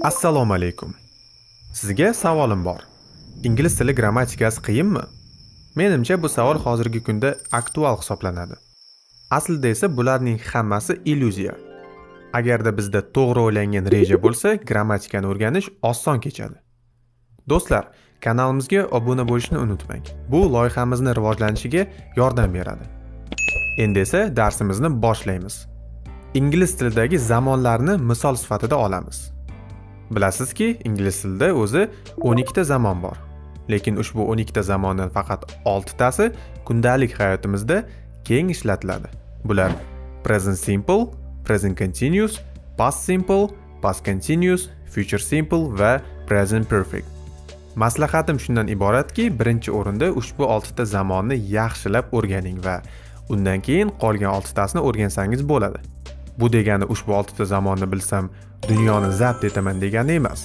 Assalomu alaykum. Sizga savolim bor. Ingliz tili grammatikasi qiyinmi? Menimcha bu savol hozirgi kunda aktual hisoblanadi. Aslida esa bularning hammasi illyuziya. Agarda bizda to'g'ri o'ylangan reja bo'lsa, grammatikani o'rganish oson kechadi. Do'stlar, kanalimizga obuna bo'lishni unutmang. Bu loyihamizni rivojlanishiga yordam beradi. Endi esa darsimizni boshlaymiz. Ingliz tilidagi zamonlarni misol sifatida olamiz. Bilasizki, ingliz tilida o'zi 12 ta zamon bor. Lekin ushbu 12 ta zamondan faqat 6 tasi kundalik hayotimizda keng ishlatiladi. Bular present simple, present continuous, past simple, past continuous, future simple va present perfect. Maslahatim shundan iboratki, birinchi o'rinda ushbu 6 ta zamonni yaxshilab o'rganing va undan keyin qolgan 6 tasini o'rgansangiz bo'ladi. Bu degani ushbu 6 ta zamonni bilsam, dunyoni zabt etaman degani emas.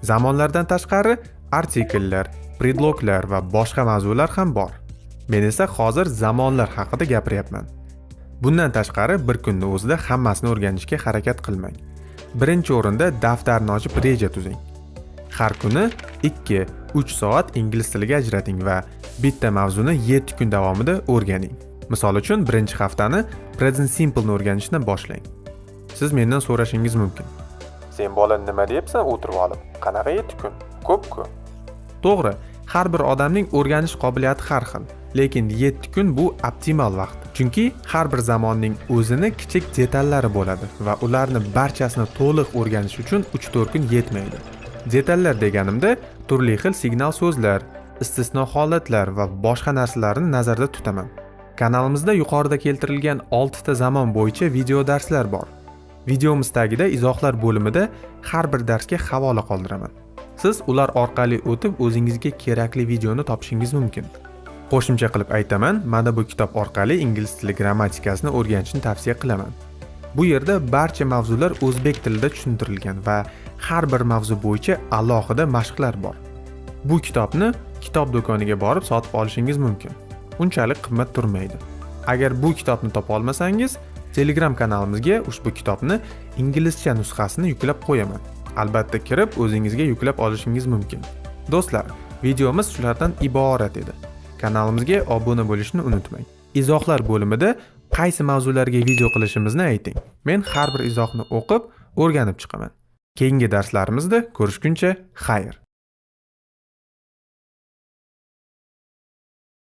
Zamonlardan tashqari artikellar, predloglar va boshqa mavzular ham bor. Men esa hozir zamonlar haqida gapiryapman. Bundan tashqari bir kunning o'zida hammasini o'rganishga harakat qilmang. Birinchi o'rinda daftarni ochib reja tuzing. Har kuni 2-3 soat ingliz tiliga ajrating va bitta mavzuni 7 kun davomida o'rganing. Misol uchun, birinchi haftani present simple ni o'rganishdan boshlang. Siz mendan so'rashingiz mumkin. Sen bola nima deyapsan o'tirib olib? Qanaqa 7 kun? Ko'p-ku. To'g'ri, har bir odamning o'rganish qobiliyati har xil, lekin 7 kun bu optimal vaqt. Chunki har bir zamonning o'zini kichik detallari bo'ladi va ularni barchasini to'liq o'rganish uchun 3-4 kun yetmaydi. Detallar deganimda turli xil signal so'zlar, istisno holatlar va boshqa narsalarni nazarda tutaman. Kanalimizda yuqorida keltirilgan 6 ta zamon bo'yicha video darslar bor. Videomiz tagida izohlar bo'limida har bir darsga havola qoldiraman. Siz ular orqali o'tib o'zingizga kerakli videoni topishingiz mumkin. Qo'shimcha qilib aytaman, mana bu kitob orqali ingliz tili grammatikasini o'rganishni tavsiya qilaman. Bu yerda barcha mavzular o'zbek tilida tushuntirilgan va har bir mavzu bo'yicha alohida mashqlar bor. Bu kitobni kitob do'koniga borib sotib olishingiz mumkin. Unchalik qimmat turmaydi. Agar bu kitobni topa olmasangiz, Telegram kanalimizga ushbu kitobni inglizcha nusxasini yuklab qo'yaman. Albatta kirib o'zingizga yuklab olishingiz mumkin. Do'stlar, videomiz shulardan iborat edi. Kanalimizga obuna bo'lishni unutmang. Izohlar bo'limida qaysi mavzularga video qilishimizni ayting. Men har bir izohni o'qib, o'rganib chiqaman. Keyingi darslarimizda ko'rishguncha xayr.